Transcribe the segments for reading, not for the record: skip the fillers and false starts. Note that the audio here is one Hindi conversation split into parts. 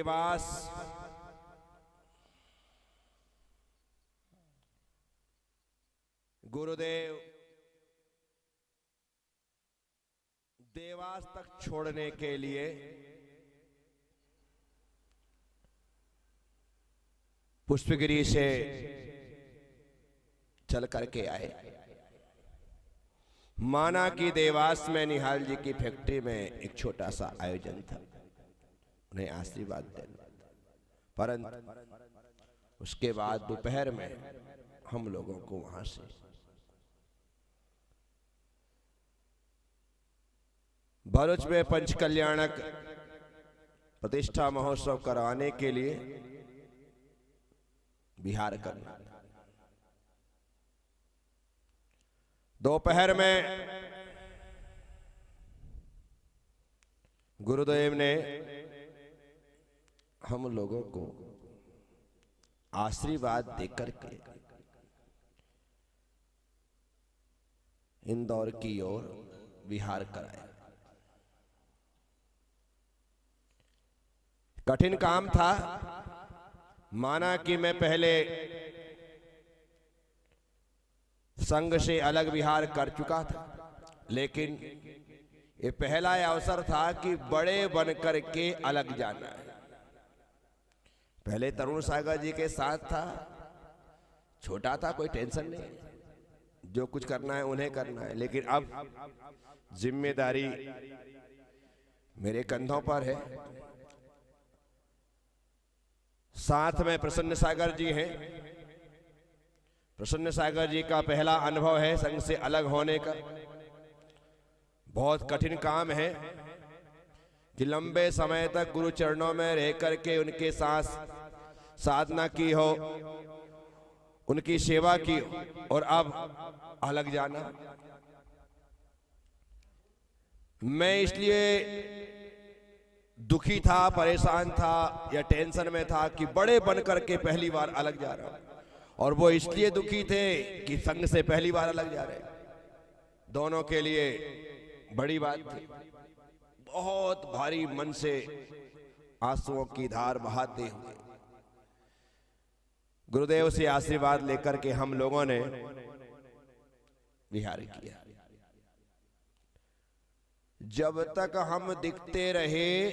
देवास गुरुदेव देवास तक छोड़ने के लिए पुष्पगिरी से चल करके आए। माना कि देवास में निहाल जी की फैक्ट्री में एक छोटा सा आयोजन था, उन्हें आशीर्वाद देना, परंतु उसके बाद दोपहर में हम लोगों को वहां से भरूच में पंच कल्याणक प्रतिष्ठा महोत्सव करवाने के लिए बिहार करना। दोपहर में गुरुदेव ने हम लोगों को आशीर्वाद देकर के इंदौर की ओर विहार कराया। कठिन काम था। माना कि मैं पहले संघ से अलग विहार कर चुका था, लेकिन ये पहला अवसर था कि बड़े बनकर के अलग जाना है। पहले तरुण सागर जी के साथ था, छोटा था, कोई टेंशन नहीं, जो कुछ करना है उन्हें करना है। लेकिन अब जिम्मेदारी मेरे कंधों पर है। साथ में प्रसन्न सागर जी हैं। प्रसन्न सागर जी का पहला अनुभव है संघ से अलग होने का। बहुत कठिन काम है कि लंबे समय तक गुरु चरणों में रह करके उनके साथ साधना की हो, उनकी सेवा की हो, और अब अलग जाना। मैं इसलिए दुखी था, परेशान था या टेंशन में था कि बड़े बनकर के पहली बार अलग जा रहा हूं, और वो इसलिए दुखी थे कि संघ से पहली बार अलग जा रहे। दोनों के लिए बड़ी बात थी। बहुत भारी मन से आंसुओं की धार बहाते हुए गुरुदेव से आशीर्वाद लेकर के हम लोगों ने विहार किया। जब तक हम दिखते रहे,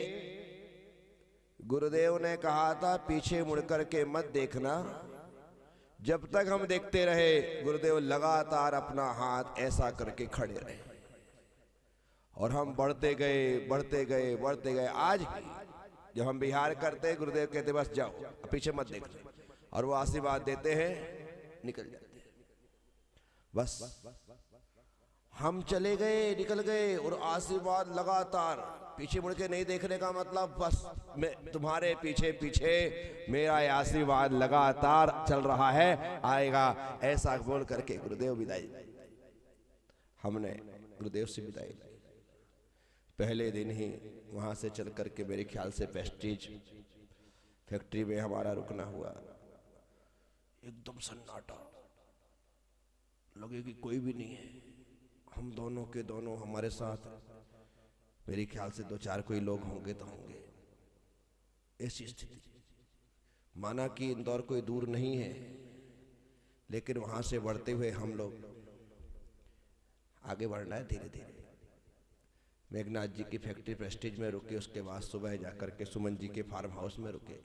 गुरुदेव ने कहा था पीछे मुड़कर के मत देखना। जब तक हम देखते रहे, गुरुदेव लगातार अपना हाथ ऐसा करके खड़े रहे और हम बढ़ते गए, बढ़ते गए, बढ़ते गए। आज जब हम विहार करते, गुरुदेव कहते बस जाओ, पीछे मत देखना, और वो आशीर्वाद देते हैं, निकल जाते हैं। बस हम चले गए, निकल गए, और आशीर्वाद लगातार। पीछे मुड़ के नहीं देखने का मतलब बस मैं तुम्हारे पीछे पीछे, मेरा आशीर्वाद लगातार चल रहा है, आएगा, ऐसा बोल करके गुरुदेव विदाई। हमने गुरुदेव से विदाई ली। पहले दिन ही वहां से चल करके मेरे ख्याल से प्रेस्टीज फैक्ट्री में हमारा रुकना हुआ। एकदम सन्नाटा, लगे कि कोई भी नहीं है। हम दोनों के दोनों, हमारे साथ मेरे ख्याल से 2-4 कोई लोग होंगे तो होंगे। ऐसी स्थिति। माना कि इंदौर कोई दूर नहीं है, लेकिन वहां से बढ़ते हुए हम लोग आगे बढ़ना है धीरे धीरे। मेघनाथ जी की फैक्ट्री प्रेस्टीज में रुके, उसके बाद सुबह जाकर के सुमन जी के फार्म हाउस में रुके।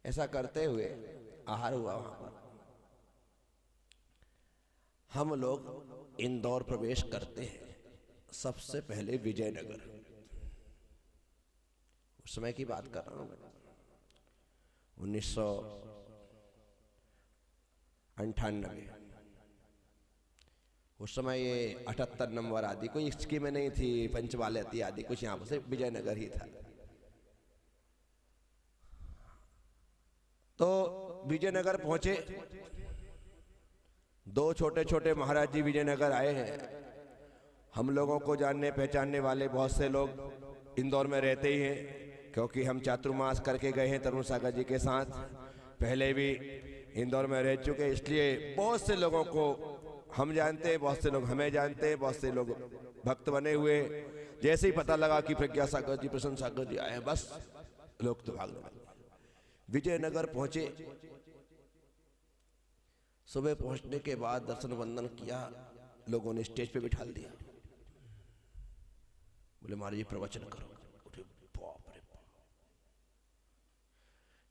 ऐसा करते हुए आहार हुआ। वहां पर हम लोग इंदौर प्रवेश करते हैं। सबसे पहले विजयनगर, उस समय की बात कर रहा हूं मैं, 1998। उस समय ये 78 नंबर आदि कोई स्कीम में नहीं थी, पंचवालयती आदि कुछ, यहां से विजयनगर ही था। तो विजयनगर पहुंचे। 2 छोटे छोटे महाराज जी विजयनगर आए हैं। हम लोगों को जानने पहचानने वाले बहुत से लोग इंदौर में रहते ही हैं, क्योंकि हम चातुर्मास करके गए हैं तरुण सागर जी के साथ। पहले भी इंदौर में रह चुके, इसलिए बहुत से लोगों को हम जानते हैं, बहुत से लोग हमें जानते हैं, बहुत से लोग भक्त बने हुए। जैसे ही पता लगा कि प्रज्ञा सागर जी, प्रसन्न सागर जी आए हैं, बस लोग तो भागने लगे। विजयनगर पहुंचे। सुबह पहुंचने के बाद दर्शन वंदन किया, लोगों ने स्टेज पे बिठा दिया। बोले महाराज जी प्रवचन करो। अरे बाप रे बाप,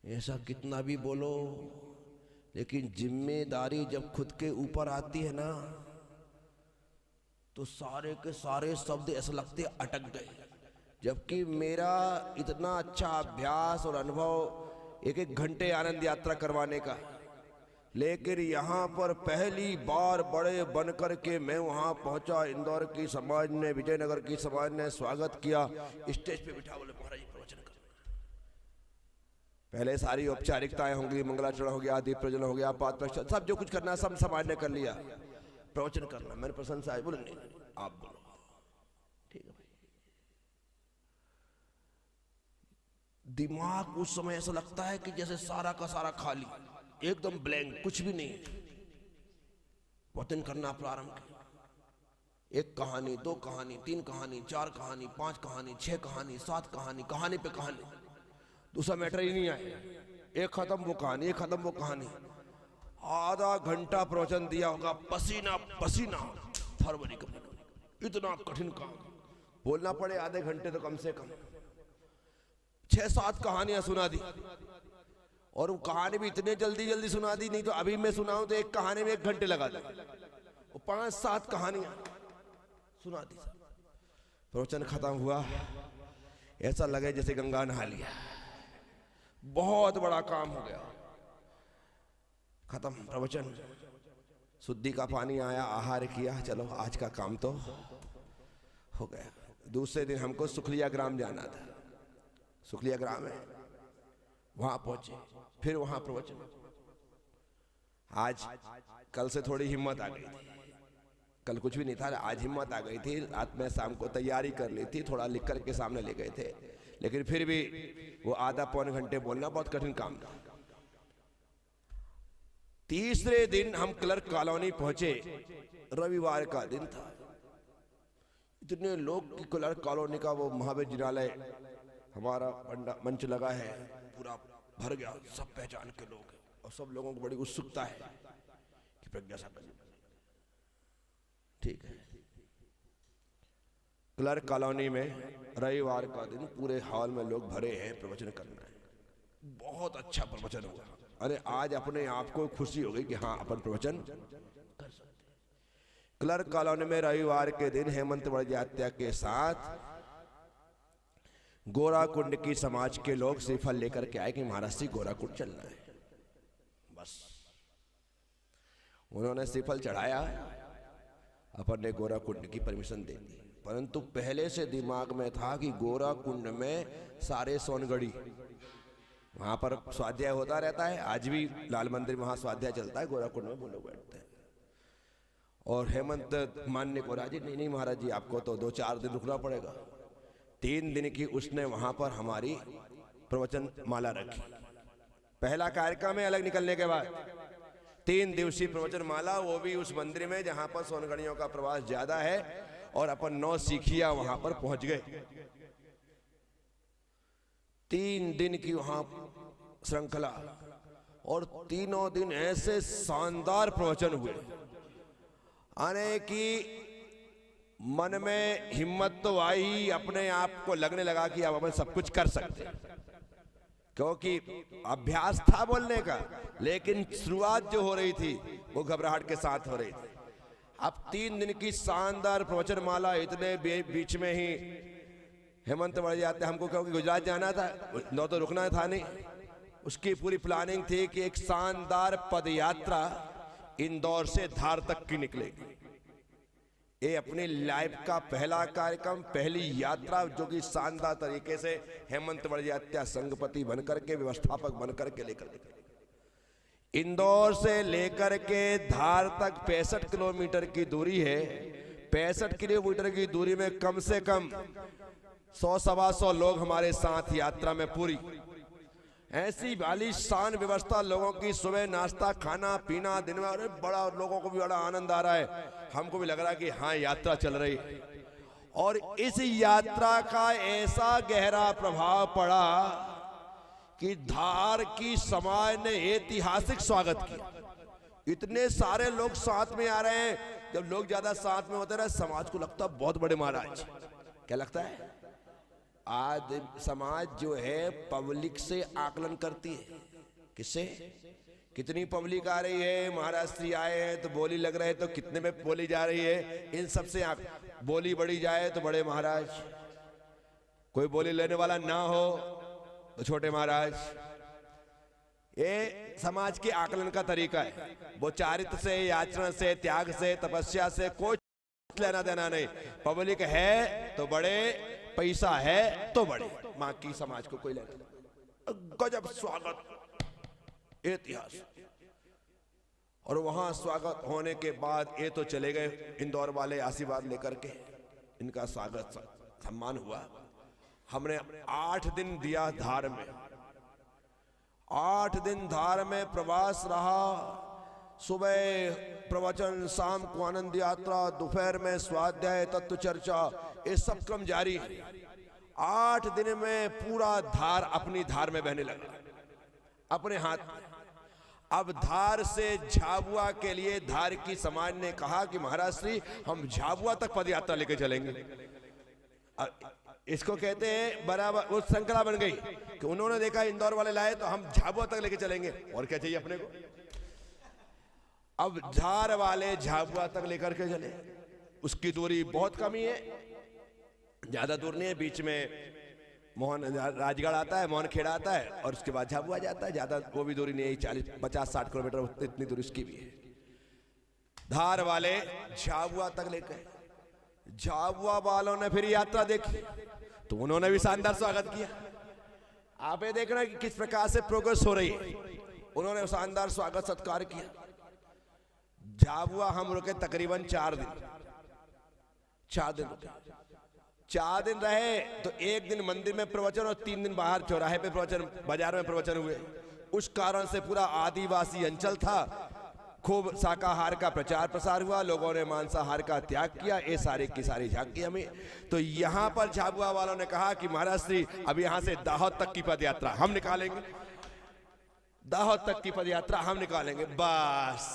ऐसा कितना भी बोलो, लेकिन जिम्मेदारी जब खुद के ऊपर आती है ना, तो सारे के सारे शब्द ऐसा लगते अटक गए। जबकि मेरा इतना अच्छा अभ्यास और अनुभव 1-1 घंटे आनंद यात्रा करवाने का, लेकिन यहाँ पर पहली बार बड़े बनकर के मैं वहाँ पहुँचा। इंदौर की समाज ने, विजयनगर की समाज ने स्वागत किया, स्टेज पे बिठा, बोले महाराज प्रवचन कर। पहले सारी औपचारिकताएं होंगी, मंगलाचरण हो गया, दीप प्रज्वलन हो गया, पाद प्रक्षालन, सब जो कुछ करना सब समाज ने कर लिया। प्रवचन करना, मैंने प्रशंसा है, बोले नहीं आप बोलो। ठीक है भाई। दिमाग उस समय ऐसा लगता है कि जैसे सारा का सारा खाली, एकदम ब्लैंक, कुछ भी नहीं। वचन करना प्रारंभ किया। 1 कहानी, 2 कहानी, 3 कहानी, 4 कहानी, 5 कहानी, 6 कहानी, 7 कहानी, कहानी पे कहानी। दूसरा मैटर ही नहीं आया। एक खत्म वो कहानी, एक खत्म वो कहानी। आधा घंटा प्रवचन दिया होगा, पसीना पसीना, फरवरी का इतना कठिन काम। बोलना पड़े आधे घंटे तो कम से कम। 6-7 कहानियां सुना दी, और वो कहानी भी इतने जल्दी जल्दी सुना दी, नहीं तो अभी मैं सुनाऊं तो एक कहानी में 1 घंटे लगा दे। वो 5-7 कहानियां सुना दी। प्रवचन खत्म हुआ, ऐसा लगे जैसे गंगा नहा लिया, बहुत बड़ा काम हो गया। खत्म प्रवचन, शुद्धि का पानी आया, आहार किया, चलो आज का काम तो हो गया। दूसरे दिन हमको सुखलिया ग्राम जाना था। सुखलिया ग्राम है, वहां पहुंचे, फिर वहां प्रवचन। आज कल से थोड़ी हिम्मत आ गई थी, कल कुछ भी नहीं था, आज हिम्मत आ गई थी। रात में शाम को तैयारी कर ली थी, थोड़ा लिख कर के सामने ले गए थे, लेकिन फिर भी वो आधा-पौन घंटे बोलना बहुत कठिन काम था। तीसरे दिन हम क्लर्क कॉलोनी पहुंचे, रविवार का दिन था। इतने लोग, क्लर्क कॉलोनी का वो महाविद्यालय हमारा मंच लगा है, पूरा भर गया, सब पहचान के लोग हैं, और सब लोगों को बड़ी उत्सुकता है कि प्रज्ञा साहब। ठीक है, क्लर्क कॉलोनी में रविवार का दिन पूरे हॉल में लोग भरे हैं, प्रवचन करना है। बहुत अच्छा प्रवचन हुआ। अरे आज अपने आप को खुशी हो गई कि हाँ अपन प्रवचन कर सकते। क्लर्क कॉलोनी में रविवार के दिन हेमंत वड़जात्या के साथ गोराकुंड की समाज के लोग श्रीफल लेकर के आए कि महाराज जी गोराकुंड चलना है। बस उन्होंने श्रीफल चढ़ाया, अपन ने गोराकुंड की परमिशन दे दी। परंतु पहले से दिमाग में था कि गोराकुंड में सारे सोनगढ़ी, वहां पर स्वाध्याय होता रहता है, आज भी लाल मंदिर वहां स्वाध्याय चलता है, गोराकुंड में वो लोग बैठते हैं। और हेमंत मानने को राजी, नहीं नहीं महाराज जी आपको तो 2-4 दिन रुकना पड़ेगा। 3 दिन की उसने वहां पर हमारी प्रवचन माला रखी। पहला कार्यक्रम है अलग निकलने के बाद 3 दिवसीय प्रवचन माला, वो भी उस मंदिर में जहां पर सोनगढ़ियों का प्रवास ज्यादा है, और अपन 9 सिखिया वहां पर पहुंच गए। 3 दिन की वहां श्रृंखला, और तीनों दिन ऐसे शानदार प्रवचन हुए, आने की मन में हिम्मत तो आई, अपने आप को लगने लगा कि अब अपन सब कुछ कर सकते हैं, क्योंकि अभ्यास था बोलने का, लेकिन शुरुआत जो हो रही थी वो घबराहट के साथ हो रही थी। अब 3 दिन की शानदार प्रवचन माला, इतने बीच में ही हेमंत वड़जात्या हमको, क्योंकि गुजरात जाना था, न तो रुकना था नहीं, उसकी पूरी प्लानिंग थी कि एक शानदार पद यात्रा इंदौर से धार तक की निकलेगी। ये अपनी लाइफ का पहला कार्यक्रम, पहली यात्रा, जो कि शानदार तरीके से हेमंत वड़जात्या संघपति बनकर के, व्यवस्थापक बनकर के लेकर के इंदौर से लेकर के धार तक 65 किलोमीटर की दूरी है। 65 किलोमीटर की दूरी में कम से कम 100-125 लोग हमारे साथ यात्रा में पूरी। ऐसी आलीशान व्यवस्था, लोगों की सुबह नाश्ता, खाना पीना, दिन में, अरे बड़ा, लोगों को भी बड़ा आनंद आ रहा है, हमको भी लग रहा है कि हाँ यात्रा चल रही। और इस यात्रा का ऐसा गहरा प्रभाव पड़ा कि धार की समाज ने ऐतिहासिक स्वागत किया। इतने सारे लोग साथ में आ रहे हैं। जब लोग ज्यादा साथ में होते रहे, समाज को लगता बहुत बड़े महाराज। क्या लगता है? आज समाज जो है पब्लिक से आकलन करती है। किससे? कितनी पब्लिक आ रही है, महाराज श्री आए हैं तो बोली लग रहे हैं तो कितने में बोली जा रही है, इन सबसे बोली बढ़ी जाए तो बड़े महाराज, कोई बोली लेने वाला ना हो तो छोटे महाराज। ये समाज के आकलन का तरीका है। वो चारित्र से, आचरण से, त्याग से, तपस्या से कोई लेना देना नहीं। पब्लिक है तो बड़े, पैसा है तो बड़े, मां की समाज को कोई लेना। गजब स्वागत, इतिहास। और वहां स्वागत होने के बाद ये तो चले गए इंदौर वाले आशीर्वाद लेकर के, इनका स्वागत सम्मान हुआ। हमने 8 दिन दिया धार में, 8 दिन धार में प्रवास रहा। सुबह प्रवचन, शाम को आनंद यात्रा, दोपहर में स्वाध्याय, तत्व चर्चा, ये सब क्रम जारी है। 8 दिन में पूरा धार अपनी धार में बहने लगा, अपने हाथ। अब धार से झाबुआ के लिए धार की समाज ने कहा कि महाराज श्री हम झाबुआ तक पद यात्रा लेके चलेंगे। इसको कहते हैं बराबर, वो श्रृंखला बन गई कि उन्होंने देखा इंदौर वाले लाए तो हम झाबुआ तक लेके चलेंगे। और क्या चाहिए अपने को? अब धार वाले झाबुआ तक लेकर के चले। उसकी दूरी बहुत कम ही है, ज्यादा दूर नहीं है। बीच में मोहन राजगढ़ आता है, मोहन खेड़ा आता है और उसके बाद झाबुआ जाता है। ज्यादा वो भी दूरी नहीं है, 40-50-60 किलोमीटर इतनी दूरी उसकी भी है। धार वाले झाबुआ तक लेकर, झाबुआ वालों ने फिर यात्रा देखी तो उन्होंने भी शानदार स्वागत किया। आप ये देखना कि किस प्रकार से प्रोग्रेस हो रही है। उन्होंने शानदार स्वागत सत्कार किया। झाबुआ हम रुके तकरीबन 4 दिन। 4 दिन रहे तो 1 दिन मंदिर में प्रवचन और 3 दिन बाहर चौराहे पे प्रवचन, बाजार में प्रवचन हुए। उस कारण से पूरा आदिवासी अंचल था, खूब शाकाहार का प्रचार प्रसार हुआ, लोगों ने मांसाहार का त्याग किया। ये सारी की सारी झांकी हमें। तो यहाँ पर झाबुआ वालों ने कहा कि महाराज श्री अब यहाँ से दाहोद तक की पद यात्रा हम निकालेंगे, दाहोद तक की पद यात्रा हम निकालेंगे। बस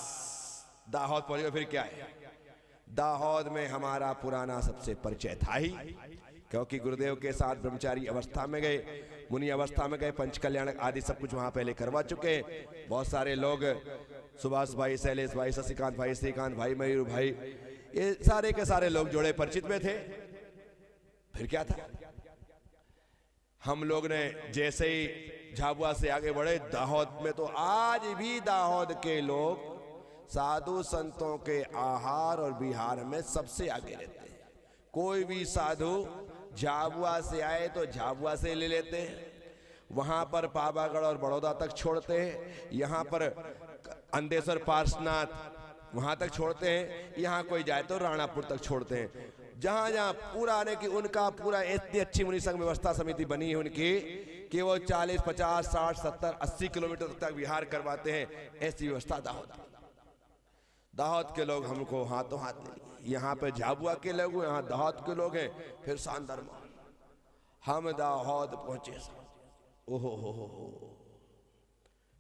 दाहोद पहुंचे, फिर क्या है, दाहोद में हमारा पुराना सबसे परिचय था ही, क्योंकि गुरुदेव के साथ ब्रह्मचारी अवस्था में गए, मुनि अवस्था में गए, पंच कल्याण आदि सब कुछ वहां पहले करवा चुके। बहुत सारे लोग, सुभाष भाई, शैलेश भाई, शशिकांत भाई, श्रीकांत भाई, मयूर भाई, ये सारे के सारे लोग जोड़े परिचित में थे। फिर क्या था, हम लोग ने जैसे ही झाबुआ से आगे बढ़े दाहोद में, तो आज भी दाहोद के लोग साधु संतों के आहार और विहार में सबसे आगे रहते हैं। कोई भी साधु झाबुआ से आए तो झाबुआ से ले लेते हैं, वहां पर पावागढ़ और बड़ौदा तक छोड़ते हैं, यहाँ पर अंदेश्वर पार्श्वनाथ वहां तक छोड़ते हैं, यहाँ कोई जाए तो राणापुर तक छोड़ते हैं। जहां जहां पूरा आने की उनका पूरा इतनी अच्छी मुनि संघ व्यवस्था समिति बनी है उनकी कि वो 40, 50, 60, 70, 80 किलोमीटर तक विहार करवाते हैं। ऐसी व्यवस्था दाहोद के लोग हमको हाथों हाथ नहीं। यहाँ पे झाबुआ के लोग, यहाँ दाहोद के लोग हैं। फिर शानदार माहौल। हम दाहोद पहुंचे, ओहो हो,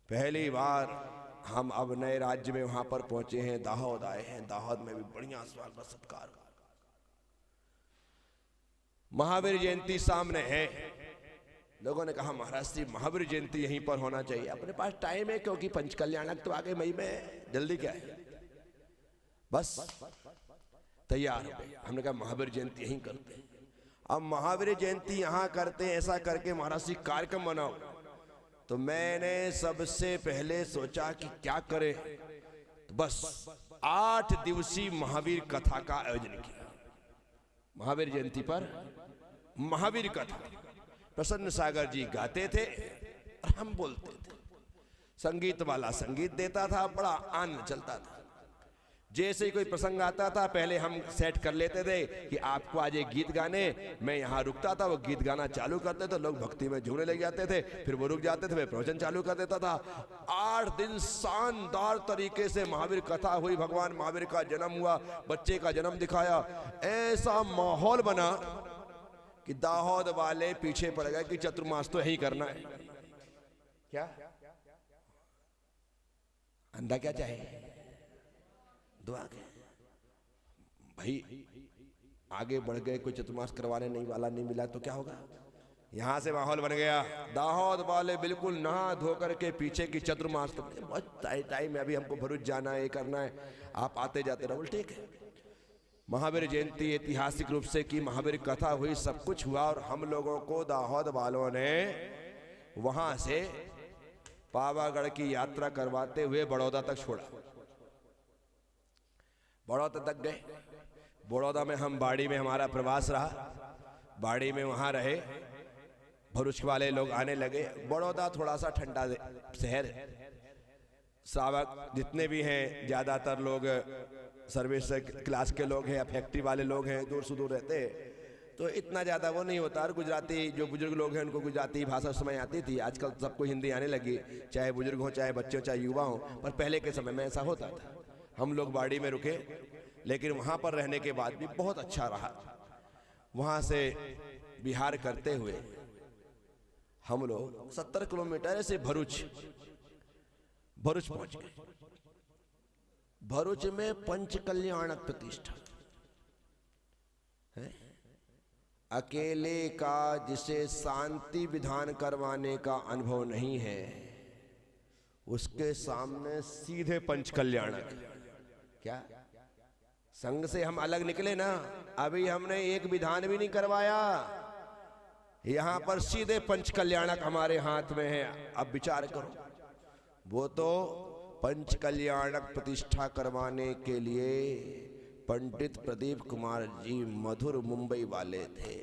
पहली बार हम अब नए राज्य में वहां पर पहुंचे हैं, दाहोद आए हैं। दाहोद में भी बढ़िया स्वागत सत्कार। महावीर जयंती सामने है। लोगों ने कहा महाराज जी महावीर जयंती यहीं पर होना चाहिए। अपने पास टाइम है, क्योंकि पंच कल्याणक तो आगे मई में है, जल्दी क्या है, बस तैयार हो गए। हमने कहा महावीर जयंती यहीं करते हैं। अब महावीर जयंती यहां करते हैं, ऐसा करके महाराज जी कार्यक्रम बनाओ। तो मैंने सबसे पहले सोचा कि क्या करें, तो बस 8 दिवसीय महावीर कथा का आयोजन किया। महावीर जयंती पर महावीर कथा प्रसन्न सागर जी गाते थे और हम बोलते थे। संगीत वाला संगीत देता था, बड़ा आनंद चलता था। जैसे ही कोई प्रसंग आता था पहले हम सेट कर लेते थे कि आपको आज एक गीत गाने, मैं यहाँ रुकता था, वो गीत गाना चालू करते तो लोग भक्ति में झूमने लग जाते थे। फिर वो रुक जाते थे, मैं प्रवचन चालू कर देता था। 8 दिन शानदार तरीके से महावीर कथा हुई। भगवान महावीर का जन्म हुआ, बच्चे का जन्म दिखाया। ऐसा माहौल बना कि दाहोद वाले पीछे पड़ गए कि चतुर्मास तो यही करना है। क्या अंधा क्या चाहे? दुआ के भाई आगे बढ़ गए, कोई चतुर्मास करवाने नहीं वाला नहीं मिला तो क्या होगा? यहां से माहौल बन गया, दाहोद वाले बिल्कुल नहा धो करके पीछे की चतुर्मास, बहुत टाइम है अभी हमको भरूच जाना है, ये करना है, आप आते जाते रहो। ठीक है, महावीर जयंती ऐतिहासिक रूप से की, महावीर कथा हुई, सब कुछ हुआ और हम लोगों को दाहोद वालों ने वहां से पावागढ़ की यात्रा करवाते हुए बड़ौदा तक छोड़ा। बड़ौदा तक गए, बड़ौदा में हम बाड़ी में हमारा प्रवास रहा, बाड़ी में वहां रहे, भरूच वाले लोग आने लगे। बड़ौदा थोड़ा सा ठंडा शहर है, श्रावक जितने भी हैं ज्यादातर लोग सर्विस क्लास के लोग हैं या फैक्ट्री वाले लोग हैं, दूर से दूर रहते हैं, तो इतना ज़्यादा वो नहीं होता। और गुजराती जो बुजुर्ग लोग हैं उनको गुजराती भाषा उस समय आती थी, आजकल सबको हिंदी आने लगी, चाहे बुजुर्ग हो, चाहे बच्चे हो, चाहे युवा हो, पर पहले के समय में ऐसा होता था। हम लोग बाड़ी में रुके, लेकिन वहाँ पर रहने के बाद भी बहुत अच्छा रहा। वहाँ से बिहार करते हुए हम लोग 70 किलोमीटर से भरूच पहुँच गए। भरूच में पंच कल्याणक प्रतिष्ठा है, अकेले का जिसे शांति विधान करवाने का अनुभव नहीं है, उसके सामने सीधे पंच कल्याणक। क्या संघ से हम अलग निकले ना, अभी हमने एक विधान भी नहीं करवाया, यहां पर सीधे पंच कल्याणक हमारे हाथ में है। अब विचार करो, वो तो पंच कल्याणक प्रतिष्ठा करवाने के लिए पंडित प्रदीप कुमार जी मधुर मुंबई वाले थे,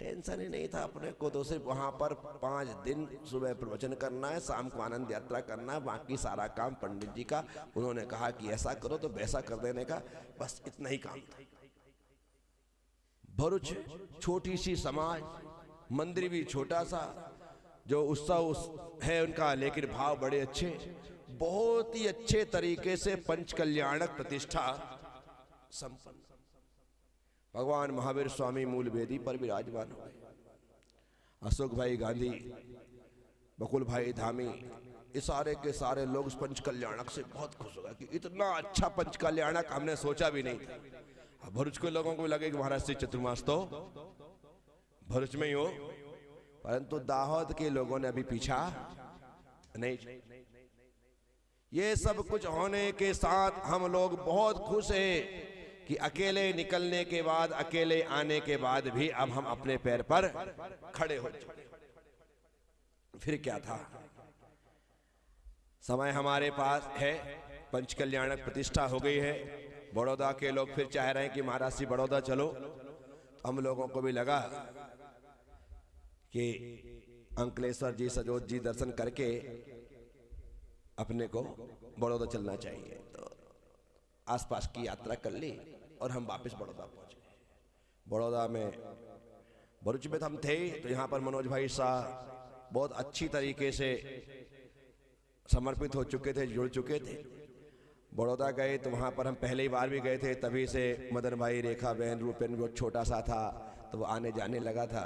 टेंशन ही नहीं था अपने को, तो सिर्फ वहां पर 5 दिन सुबह प्रवचन करना है, शाम को आनंद यात्रा करना है, बाकी सारा काम पंडित जी का। उन्होंने कहा कि ऐसा करो तो वैसा कर देने का, बस इतना ही काम था। भरूच छोटी सी समाज, मंदिर भी छोटा सा, जो उत्सव है उनका, लेकिन भाव बड़े अच्छे, बहुत ही अच्छे तरीके से पंच कल्याणक प्रतिष्ठा संपन्न। भगवान महावीर स्वामी मूल वेदी पर विराजमान हुए। अशोक भाई गांधी, बकुल भाई धामी, ये सारे के सारे लोग उस पंच कल्याणक से बहुत खुश हो गए कि इतना अच्छा पंच कल्याणक हमने सोचा भी नहीं था। भरूच के लोगों को लगे कि महाराज श्री चतुर्मास तो भरूच में ही हो, परंतु दाहोद के लोगों ने अभी पीछा नहीं। ये सब कुछ होने के साथ हम लोग बहुत खुश हैं कि अकेले निकलने के बाद, अकेले आने के बाद भी अब हम अपने पैर पर खड़े हो चुके। फिर क्या था, समय हमारे पास है, पंच कल्याणक प्रतिष्ठा हो गई है। बड़ौदा के लोग फिर चाह रहे हैं कि महाराज श्री बड़ौदा चलो, तो हम लोगों को भी लगा कि अंकलेश्वर जी, सजोत जी दर्शन करके अपने को बड़ौदा चलना चाहिए। तो आसपास की यात्रा कर ली और हम वापस बड़ौदा पहुंच गए। बड़ौदा में, भरूच में हम थे तो यहाँ पर मनोज भाई शाह बहुत अच्छी तरीके से समर्पित हो चुके थे, जुड़ चुके थे। बड़ौदा गए तो वहाँ पर हम पहली बार भी गए थे, तभी से मदन भाई, रेखा बहन, रूपेन बहुत छोटा सा था तो वो आने जाने लगा था।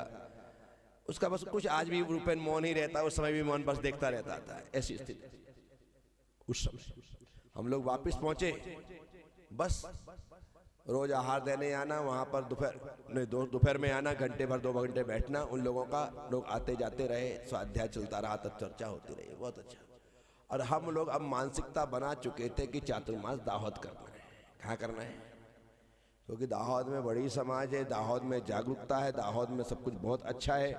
उसका बस कुछ आज भी रूपेन मौन ही रहता, उस समय भी मौन बस देखता रहता था, ऐसी स्थिति। उस समय हम लोग वापस पहुंचे, बस रोज आहार देने आना, वहां पर दोपहर में आना, घंटे भर 2 घंटे बैठना, उन लोगों का, लोग आते जाते रहे, स्वाध्याय चलता रहा, तब चर्चा होती रही, बहुत अच्छा। और हम लोग अब मानसिकता बना चुके थे कि चातुर्मास दाहोद करना है। कहाँ करना है? क्योंकि दाहोद में बड़ी समाज है, दाहोद में जागरूकता है, दाहोद में सब कुछ बहुत अच्छा है।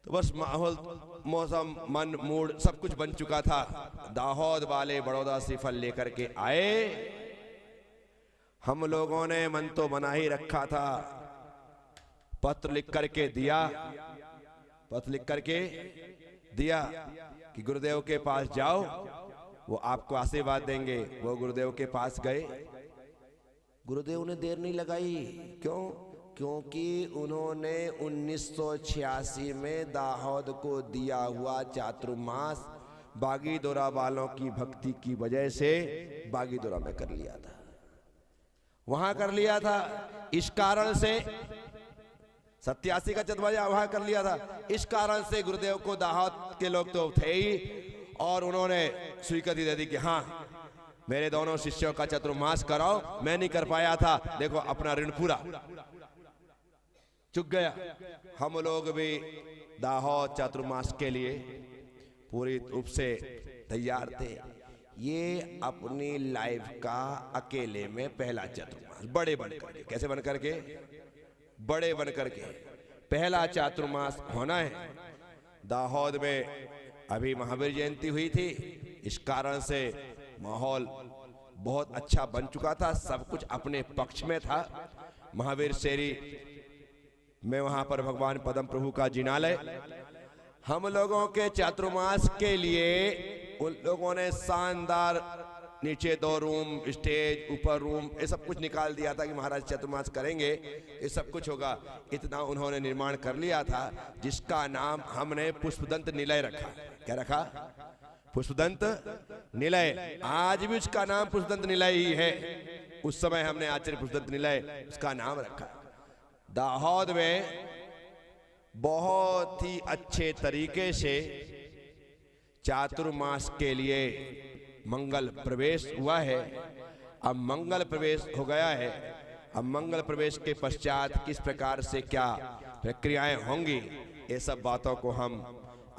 तो बस माहौल, मौसम, मन, मूड सब कुछ बन चुका था। दाहोद वाले बड़ौदा श्रीफल लेकर के आए, हम लोगों ने मन तो बना ही रखा था, पत्र लिख करके दिया, पत्र लिख करके दिया कि गुरुदेव के पास जाओ, वो आपको आशीर्वाद देंगे। वो गुरुदेव के पास गए, गुरुदेव ने देर नहीं लगाई। क्यों? क्योंकि उन्होंने 1986 में दाहोद को दिया हुआ चातुर्मास बागीदोरा वालों की भक्ति की वजह से बागीदोरा में कर लिया था, वहां कर लिया था। इस कारण से 87 का चतुर्भुजा आवाह कर लिया था। इस कारण से गुरुदेव को दाहोद के लोग तो थे ही, और उन्होंने स्वीकृति दे दी कि हाँ मेरे दोनों शिष्यों का चतुर्मास कराओ, मैं नहीं कर पाया था, देखो अपना ऋण पूरा चुक गया। हम लोग भी दाहोद चातुर्मास के लिए पूरी रूप से तैयार थे। ये अपनी लाइफ का अकेले में पहला चातुर्मास, बड़े बन करके, कैसे बन करके, बड़े बन करके पहला चातुर्मास होना है। दाहोद में अभी महावीर जयंती हुई थी, इस कारण से माहौल बहुत अच्छा बन चुका था, सब कुछ अपने पक्ष में था। महावीर शेरी में वहां पर भगवान पद्म प्रभु का जिनालय, हम लोगों के चातुर्मास के लिए उन लोगों ने शानदार नीचे 2 रूम, स्टेज, ऊपर रूम, ये सब कुछ निकाल दिया था कि महाराज चातुर्मास करेंगे, ये सब कुछ होगा। इतना उन्होंने निर्माण कर लिया था, जिसका नाम हमने पुष्पदंत निलय रखा। क्या रखा? पुष्पदंत निलय। आज भी उसका नाम पुष्पदंत निलय ही है। उस समय हमने आचार्य पुष्पदंत निलय उसका नाम रखा। दाहोद में बहुत ही अच्छे तरीके से चातुर्मास के लिए मंगल प्रवेश हुआ है। अब मंगल प्रवेश हो गया है, अब मंगल प्रवेश के पश्चात किस प्रकार से क्या प्रक्रियाएं होंगी, ये सब बातों को हम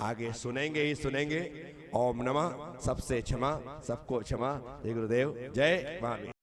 आगे सुनेंगे ही सुनेंगे। ओम नमः, सबसे क्षमा, सबको क्षमा। जय गुरुदेव, जय महावीर।